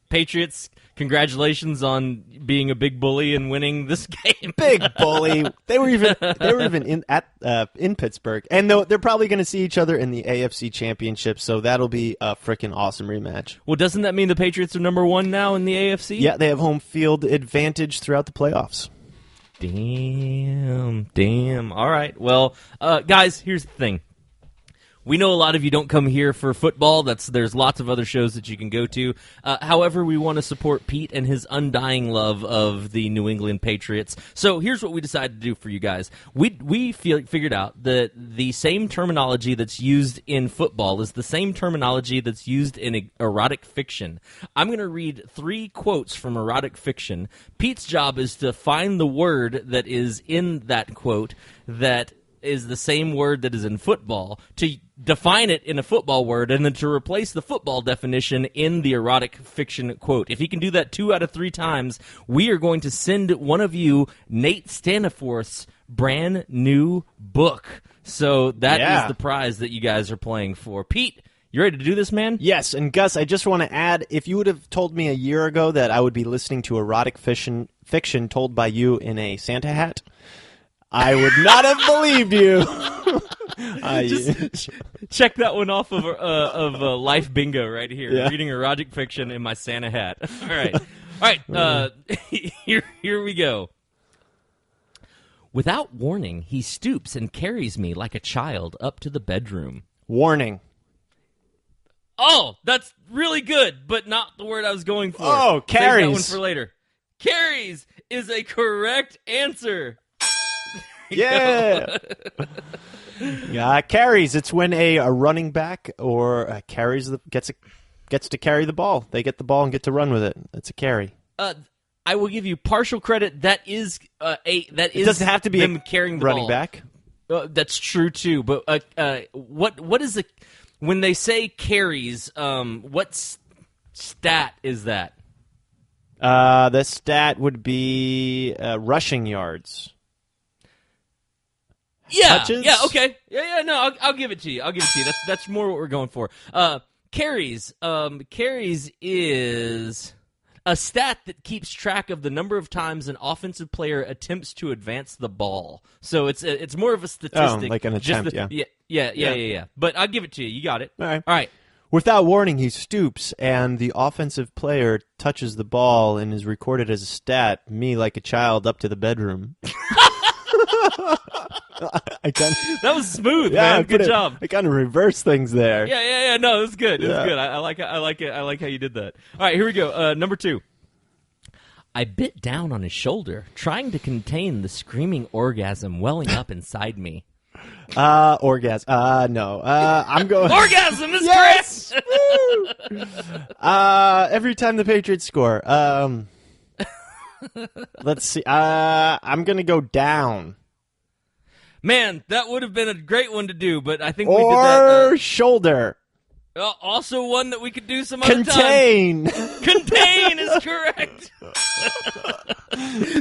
Patriots, congratulations on being a big bully and winning this game. Big bully. They were even in Pittsburgh. And they're probably going to see each other in the AFC Championship, so that'll be a freaking awesome rematch. Well, doesn't that mean the Patriots are number 1 now in the AFC? Yeah, they have home field advantage throughout the playoffs. Damn. All right. Well, guys, here's the thing. We know a lot of you don't come here for football. There's lots of other shows that you can go to. However, we want to support Pete and his undying love of the New England Patriots. So here's what we decided to do for you guys. We figured out that the same terminology that's used in football is the same terminology that's used in erotic fiction. I'm going to read 3 quotes from erotic fiction. Pete's job is to find the word that is in that quote that is the same word that is in football, to define it in a football word, and then to replace the football definition in the erotic fiction quote. If he can do that 2 out of 3 times, we are going to send one of you Nate Staniforth's brand new book. So that is the prize that you guys are playing for. Pete, you ready to do this, man? Yes, and Gus, I just want to add, if you would have told me a year ago that I would be listening to erotic fiction told by you in a Santa hat, I would not have believed you. Just check that one off of Life Bingo right here. Yeah. Reading erotic fiction in my Santa hat. All right. Here we go. Without warning, he stoops and carries me like a child up to the bedroom. Warning. Oh, that's really good, but not the word I was going for. Oh, carries. Save that one for later. Carries is a correct answer. Yeah. Carries. It's when a running back or gets gets to carry the ball. They get the ball and get to run with it. It's a carry. I will give you partial credit. That is it doesn't have to be them carrying the running ball. back. That's true too. But what is when they say carries? What stat is that? The stat would be rushing yards. Yeah, Touches? yeah, okay, yeah. No, I'll give it to you. That's more what we're going for. Carries. Carries is a stat that keeps track of the number of times an offensive player attempts to advance the ball. So it's more of a statistic, like an attempt. Yeah. But I'll give it to you. You got it. All right. Without warning, he stoops, and the offensive player touches the ball and is recorded as a stat. Me, like a child, up to the bedroom. That was smooth, man. Good job. I kind of reverse things there. Yeah. No, it's good. It's good. I like it. I like how you did that. All right, here we go. Number 2. I bit down on his shoulder, trying to contain the screaming orgasm welling up inside me. Orgasm. No. I'm going. Orgasm is yes! correct. Every time the Patriots score. Let's see. I'm gonna go down. Man, that would have been a great one to do, but I think we or did that. Shoulder. Also one that we could do some other Contain. time. Contain is correct.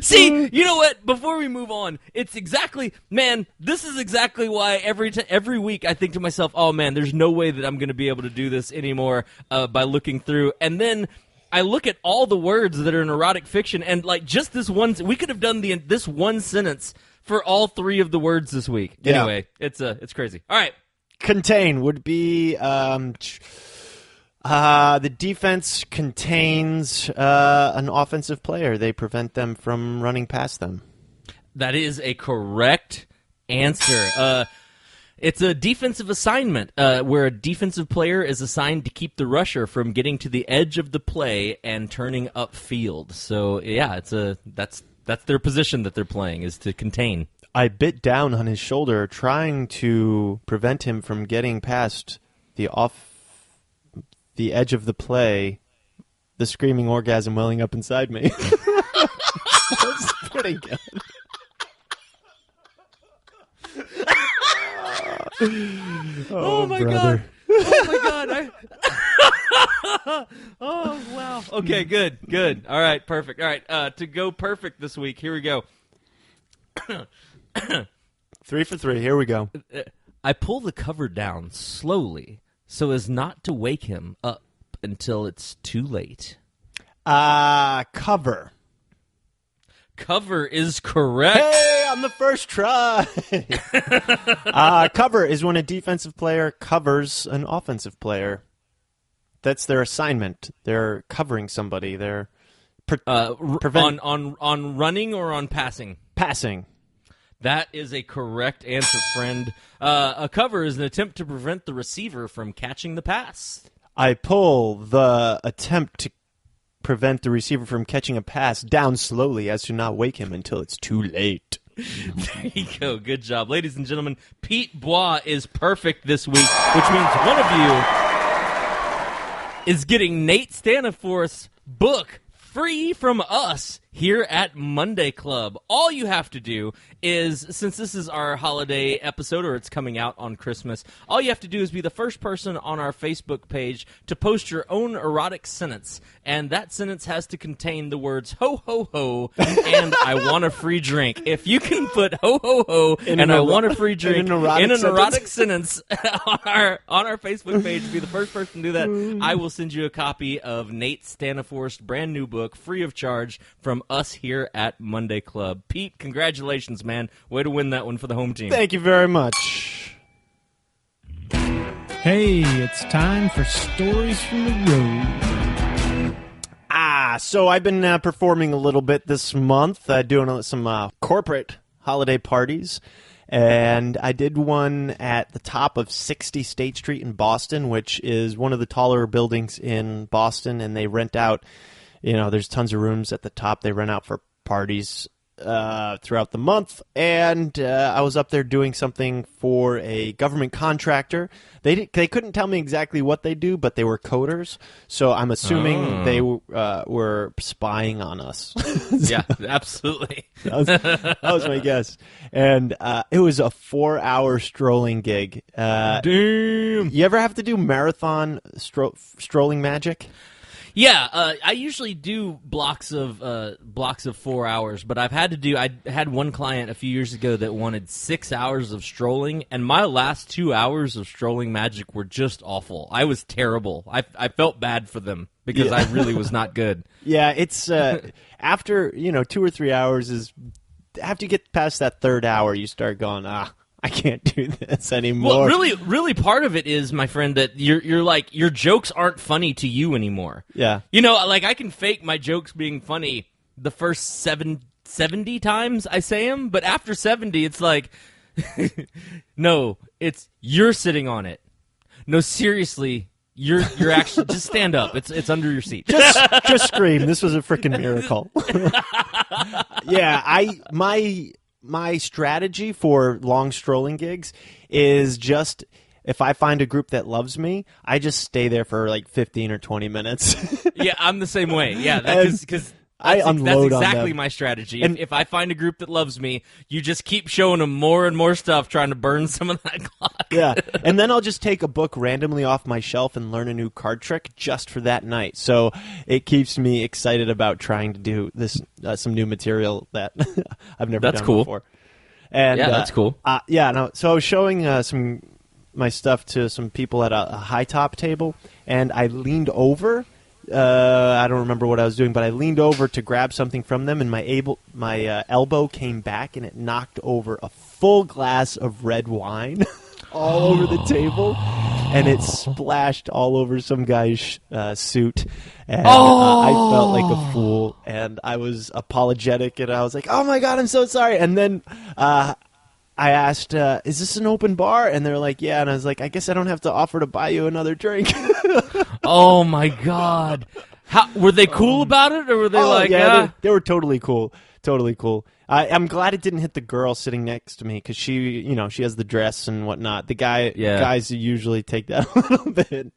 See, you know what? Before we move on, it's exactly, man, this is exactly why every week I think to myself, oh man, there's no way that I'm going to be able to do this anymore by looking through. And then I look at all the words that are in erotic fiction, and like just this one, we could have done this one sentence for all 3 of the words this week. Yeah. Anyway, it's crazy. All right. Contain would be the defense contains an offensive player. They prevent them from running past them. That is a correct answer. It's a defensive assignment where a defensive player is assigned to keep the rusher from getting to the edge of the play and turning upfield. So yeah, that's their position that they're playing, is to contain. I bit down on his shoulder, trying to prevent him from getting past the edge of the play, the screaming orgasm welling up inside me. That's pretty good. Oh my brother. God. Oh my God. Oh wow. Okay, good. All right, perfect. All right, to go perfect this week, here we go. 3 for 3. Here we go. I pull the cover down slowly so as not to wake him up until it's too late. Cover. Cover is correct. Hey, on the first try. Cover is when a defensive player covers an offensive player. That's their assignment. They're covering somebody. They're on running or on passing? Passing. That is a correct answer, friend. A cover is an attempt to prevent the receiver from catching the pass. I pull the attempt to prevent the receiver from catching a pass down slowly as to not wake him until it's too late. There you go. Good job. Ladies and gentlemen, Pete Bois is perfect this week, which means one of you is getting Nate Staniforth's book free from us here at Monday Club. All you have to do is, since this is our holiday episode, or it's coming out on Christmas, all you have to do is be the first person on our Facebook page to post your own erotic sentence, and that sentence has to contain the words ho ho ho and I want a free drink. If you can put ho ho ho and I want a free drink in an erotic sentence on our Facebook page, be the first person to do that, I will send you a copy of Nate Staniforth's brand new book free of charge from us here at Monday Club. Pete, congratulations, man. Way to win that one for the home team. Thank you very much. Hey, it's time for Stories from the Road. So I've been performing a little bit this month, doing some corporate holiday parties. And I did one at the top of 60 State Street in Boston, which is one of the taller buildings in Boston, and they rent out, there's tons of rooms at the top. They rent out for parties throughout the month, and I was up there doing something for a government contractor. They couldn't tell me exactly what they do, but they were coders, so I'm assuming they were spying on us. Yeah, absolutely. That was my guess. And it was a 4-hour strolling gig. Damn. You ever have to do marathon strolling magic? Yeah, I usually do blocks of 4 hours, but I had one client a few years ago that wanted 6 hours of strolling, and my last 2 hours of strolling magic were just awful. I was terrible. I felt bad for them because I really was not good. Yeah, it's after 2 or 3 hours is after you get past that third hour, you start going I can't do this anymore. Well, really, part of it is, my friend, that you're like, your jokes aren't funny to you anymore. Yeah. Like, I can fake my jokes being funny the first 70 times I say them, but after 70, it's like, no, you're sitting on it. No, seriously, you're actually, just stand up. It's under your seat. Just scream. This was a freaking miracle. Yeah, my strategy for long strolling gigs is just, if I find a group that loves me, I just stay there for like 15 or 20 minutes. Yeah, I'm the same way. Yeah, because I unload that's exactly on them. my strategy. If I find a group that loves me, you just keep showing them more and more stuff, trying to burn some of that clock. Yeah, and then I'll just take a book randomly off my shelf and learn a new card trick just for that night. So it keeps me excited about trying to do this some new material that I've never done before. And yeah, that's cool. So I was showing my stuff to some people at a high top table, and I leaned over. I don't remember what I was doing, but I leaned over to grab something from them, and my elbow came back, and it knocked over a full glass of red wine all over the table, and it splashed all over some guy's suit. And I felt like a fool, and I was apologetic, and I was like, "Oh my God, I'm so sorry." And then I asked, "Is this an open bar?" And they're like, "Yeah." And I was like, "I guess I don't have to offer to buy you another drink." Oh my God! Were they cool about it, or were they like, yeah, they were totally cool, totally cool. I'm glad it didn't hit the girl sitting next to me because she has the dress and whatnot. The guys usually take that a little bit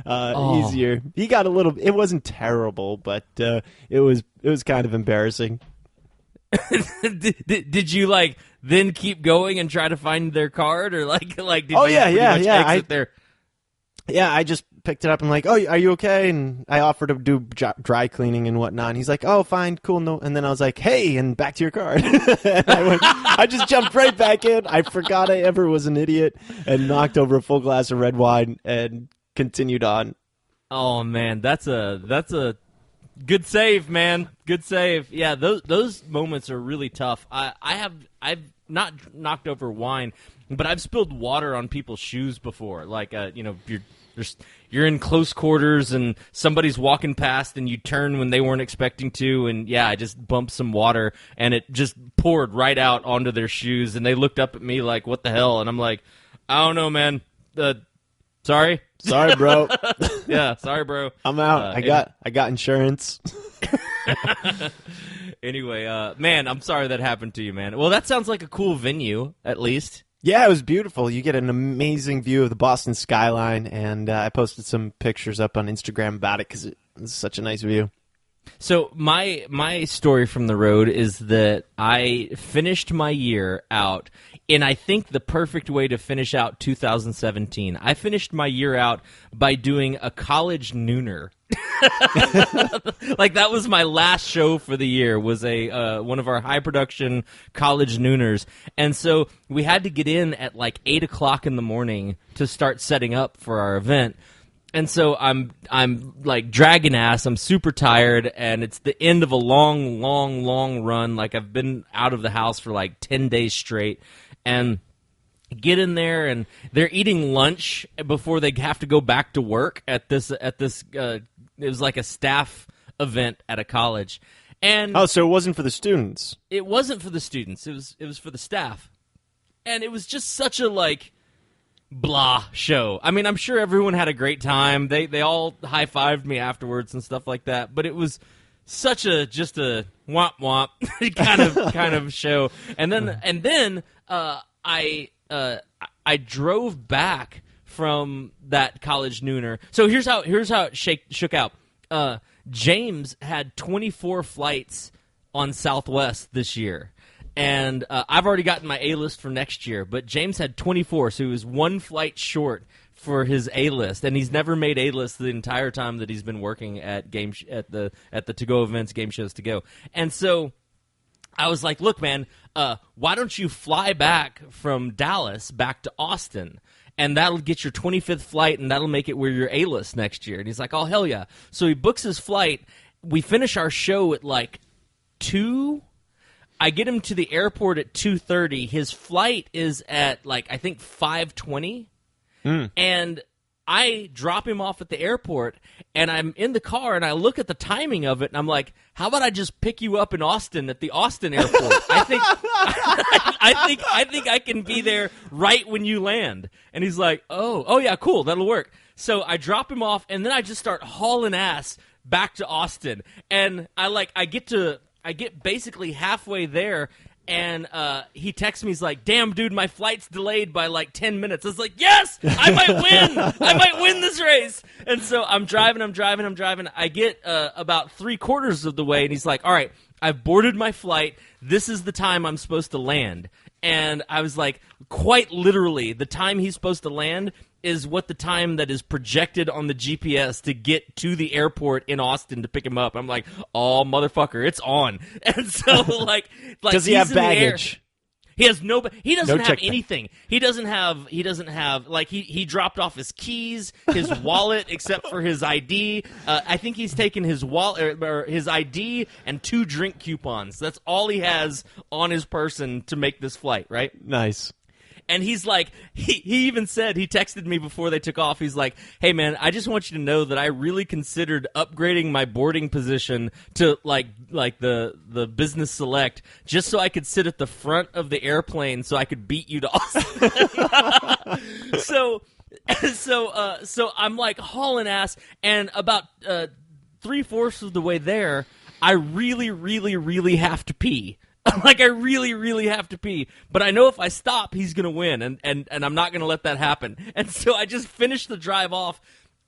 easier. He got a little. It wasn't terrible, but it was kind of embarrassing. Did you then keep going and try to find their card, or did you exit there? Yeah, I just picked it up and like, "Oh, are you okay?" And I offered to do dry cleaning and whatnot. And he's like, "Oh, fine, cool, no." And then I was like, "Hey," and back to your card. And I just jumped right back in. I forgot I ever was an idiot and knocked over a full glass of red wine and continued on. Oh man, that's a good save, man. Good save. Yeah, those moments are really tough. I've not knocked over wine, but I've spilled water on people's shoes before. You're in close quarters and somebody's walking past and you turn when they weren't expecting to, and I just bumped some water and it just poured right out onto their shoes, and they looked up at me like, "What the hell?" And I'm like, "I don't know, man. Sorry, bro." Yeah, sorry, bro. I'm out. I got insurance. Anyway, man, I'm sorry that happened to you, man. Well, that sounds like a cool venue, at least. Yeah, it was beautiful. You get an amazing view of the Boston skyline, and I posted some pictures up on Instagram about it because it's such a nice view. So my story from the road is that I finished my year out in, I think, the perfect way to finish out 2017. I finished my year out by doing a college nooner. That was my last show for the year, was one of our high production college nooners. And so we had to get in at 8 o'clock in the morning to start setting up for our event. And so I'm dragging ass. I'm super tired, and it's the end of a long run. I've been out of the house for 10 days straight, and get in there, and they're eating lunch before they have to go back to work at this. It was like a staff event at a college, and so it wasn't for the students. It wasn't for the students. It was for the staff, and it was just such a blah show. I mean, I'm sure everyone had a great time. They all high-fived me afterwards and stuff like that, but it was such a just a womp womp kind of show. And then I drove back from that college nooner. So here's how it shook out. James had 24 flights on Southwest this year. And I've already gotten my A-list for next year, but James had 24, so he was one flight short for his A-list, and he's never made A-list the entire time that he's been working at the to-go events, game shows to go. And so I was like, look, man, why don't you fly back from Dallas back to Austin? And that'll get your 25th flight, and that'll make it where you're A-list next year. And he's like, oh, hell yeah. So he books his flight. We finish our show at like 2. I get him to the airport at 2:30. His flight is at like, I think 5:20. And I drop him off at the airport, and I'm in the car, and I look at the timing of it, and I'm like, how about I just pick you up in Austin at the Austin airport? I think I can be there right when you land. And he's like, oh yeah, cool, that'll work. So I drop him off, and then I just start hauling ass back to Austin. And I get basically halfway there, and he texts me. He's like, damn, dude, my flight's delayed by like 10 minutes. I was like, yes, I might win. I might win this race. And so I'm driving. I get about 3/4 of the way, and he's like, all right, I've boarded my flight. This is the time I'm supposed to land. And I was like, quite literally, the time he's supposed to land is what the time that is projected on the GPS to get to the airport in Austin to pick him up. I'm like, oh, motherfucker, it's on. And so, like does he have baggage? He has he doesn't have anything. He doesn't have, like, he dropped off his keys, his wallet, except for his ID. I think he's taken his wallet, or his ID, and 2 drink coupons. That's all he has on his person to make this flight, right? Nice. And he's like, he even said, he texted me before they took off. He's like, hey, man, I just want you to know that I really considered upgrading my boarding position to like the business select, just so I could sit at the front of the airplane so I could beat you to Austin. So I'm like hauling ass, and about 3/4 of the way there, I really, really, really have to pee. Like, I really, really have to pee. But I know if I stop, he's going to win, and I'm not going to let that happen. And so I just finished the drive off,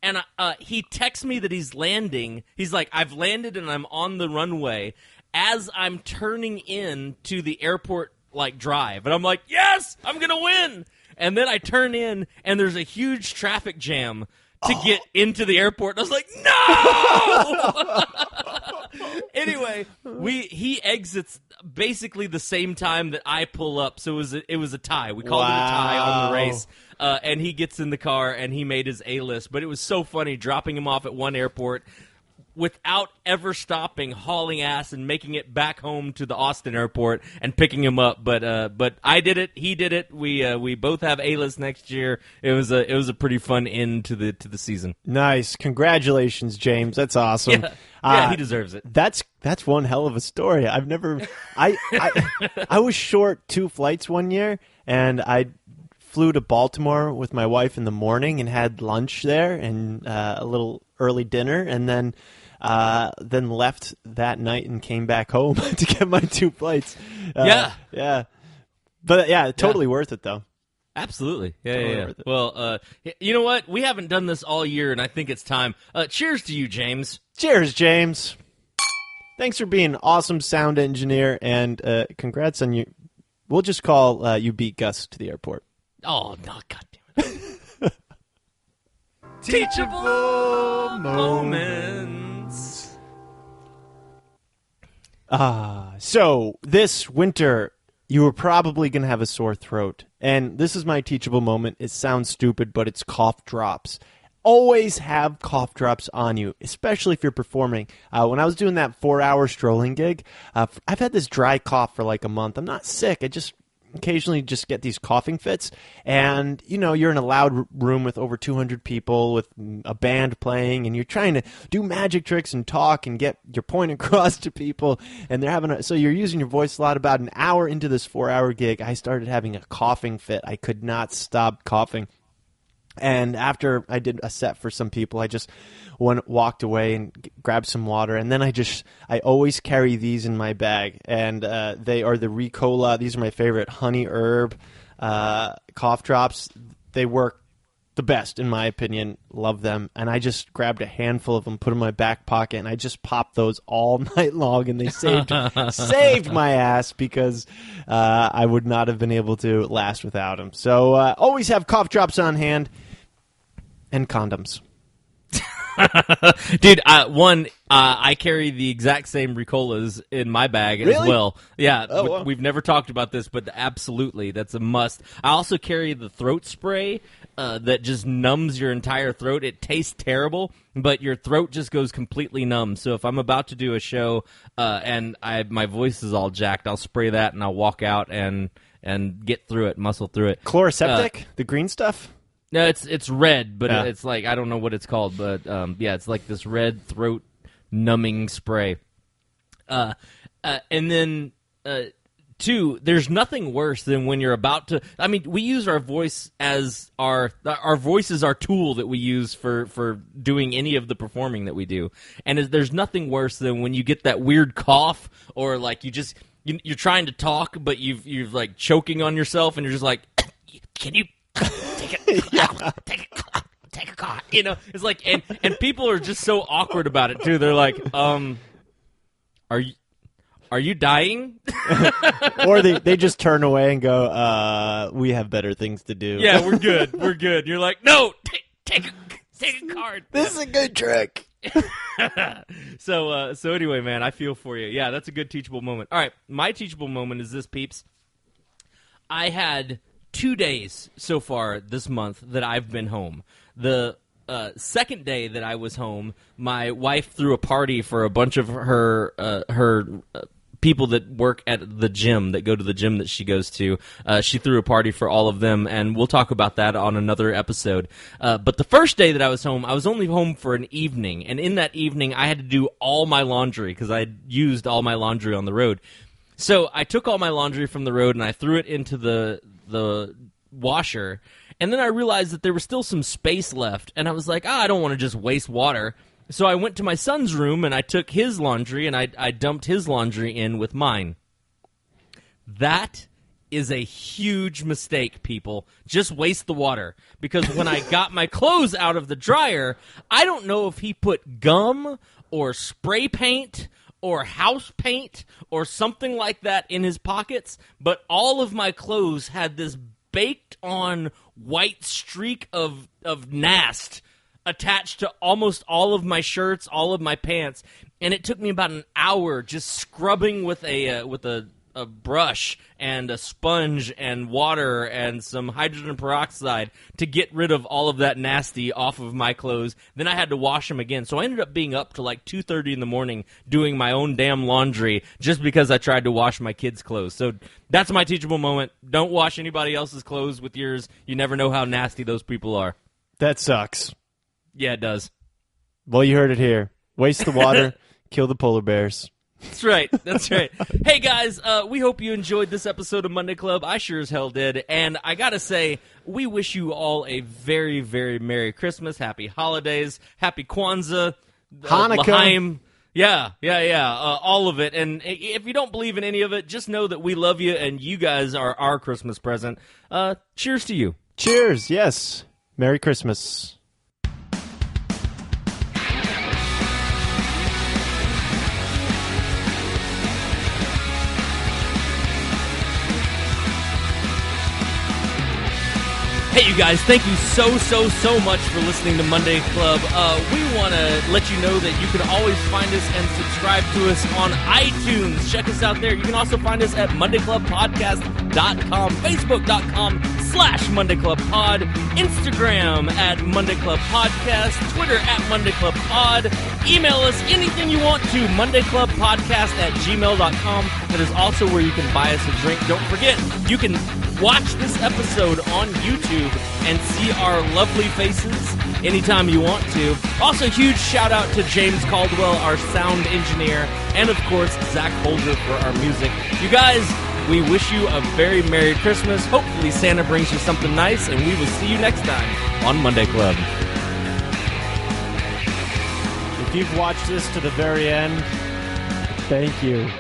and he texts me that he's landing. He's like, I've landed, and I'm on the runway as I'm turning in to the airport, like, drive. And I'm like, yes, I'm going to win. And then I turn in, and there's a huge traffic jam to get into the airport. And I was like, no! Anyway, he exits basically the same time that I pull up, so it was a tie. We called it a tie on the race, and he gets in the car, and he made his A-list. But it was so funny dropping him off at one airport without ever stopping, hauling ass, and making it back home to the Austin airport and picking him up. But I did it. He did it. We both have A-list next year. It was a pretty fun end to the season. Nice, congratulations, James. That's awesome. Yeah, he deserves it. That's one hell of a story. I've never. I was short 2 flights one year, and I flew to Baltimore with my wife in the morning and had lunch there and a little early dinner, and then left that night and came back home to get my 2 flights. Yeah. But yeah, totally worth it though. Absolutely. Yeah, totally yeah. Worth it. Well, you know what? We haven't done this all year, and I think it's time. Cheers to you, James. Cheers, James. Thanks for being an awesome sound engineer, and congrats on you. We'll just call you beat Gus to the airport. Oh, no, God damn it. Teachable moments. So this winter, you were probably going to have a sore throat. And this is my teachable moment. It sounds stupid, but it's cough drops. Always have cough drops on you, especially if you're performing. When I was doing that 4-hour strolling gig, I've had this dry cough for like a month. I'm not sick. I just occasionally just get these coughing fits. And, you know, you're in a loud room with over 200 people with a band playing, and you're trying to do magic tricks and talk and get your point across to people. And they're having so you're using your voice a lot. About an hour into this 4-hour gig, I started having a coughing fit. I could not stop coughing. And after I did a set for some people, I just walked away and grabbed some water. And then I always carry these in my bag. And they are the Ricola. These are my favorite honey herb cough drops. They work the best, in my opinion. Love them. And I just grabbed a handful of them, put them in my back pocket, and I just popped those all night long. And they saved my ass, because I would not have been able to last without them. So always have cough drops on hand. And condoms. Dude, I carry the exact same Ricolas in my bag as well. Yeah, wow. We've never talked about this, but absolutely, that's a must. I also carry the throat spray that just numbs your entire throat. It tastes terrible, but your throat just goes completely numb. So if I'm about to do a show and my voice is all jacked, I'll spray that and I'll walk out and get through it, muscle through it. Chloroseptic? The green stuff? No, it's red, but it's like, I don't know what it's called, but it's like this red throat numbing spray. And then, two, there's nothing worse than when you're about to. I mean, we use our voice as our voice is our tool that we use for doing any of the performing that we do. And there's nothing worse than when you get that weird cough, or like you're trying to talk, but you've like choking on yourself, and you're just like, can you? Take a cough. You know, it's like, and people are just so awkward about it too. They're like, are you dying? Or they just turn away and go, we have better things to do. Yeah, we're good. You're like, no, take a card. This is a good trick. So anyway, man, I feel for you. Yeah, that's a good teachable moment. All right, my teachable moment is this, peeps. I had 2 days so far this month that I've been home. The second day that I was home, my wife threw a party for a bunch of her people that work at the gym, that go to the gym that she goes to. She threw a party for all of them, and we'll talk about that on another episode. But the first day that I was home, I was only home for an evening, and in that evening, I had to do all my laundry because I had used all my laundry on the road. So I took all my laundry from the road, and I threw it into the washer, and then I realized that there was still some space left, and I was like, I don't want to just waste water. So I went to my son's room, and I took his laundry, and I dumped his laundry in with mine. That is a huge mistake, people. Just waste the water. Because when I got my clothes out of the dryer, I don't know if he put gum or spray paint or house paint or something like that in his pockets, but all of my clothes had this baked on white streak of nast attached to almost all of my shirts, all of my pants, and it took me about an hour just scrubbing with a brush and a sponge and water and some hydrogen peroxide to get rid of all of that nasty off of my clothes. Then I had to wash them again. So I ended up being up to like 2:30 in the morning doing my own damn laundry just because I tried to wash my kids' clothes. So that's my teachable moment. Don't wash anybody else's clothes with yours. You never know how nasty those people are. That sucks. Yeah, it does. Well, you heard it here. Waste the water, kill the polar bears. That's right. That's right. Hey, guys, we hope you enjoyed this episode of Monday Club. I sure as hell did. And I got to say, we wish you all a very, very Merry Christmas, Happy Holidays, Happy Kwanzaa, Hanukkah. L'chaim. Yeah, all of it. And if you don't believe in any of it, just know that we love you and you guys are our Christmas present. Cheers to you. Cheers, yes. Merry Christmas. Hey, you guys, thank you so much for listening to Monday Club. We want to let you know that you can always find us and subscribe to us on iTunes. Check us out there. You can also find us at MondayClubPodcast.com, Facebook.com/MondayClubPod, Instagram at Monday Club Podcast, Twitter at Monday Club Pod. Email us anything you want to, MondayClubPodcast@gmail.com. That is also where you can buy us a drink. Don't forget, you can watch this episode on YouTube and see our lovely faces anytime you want to. Also, huge shout out to James Caldwell, our sound engineer, and of course, Zach Holder for our music. You guys, We wish you a very Merry Christmas. Hopefully Santa brings you something nice, and we will see you next time on Monday Club. If you've watched this to the very end, thank you.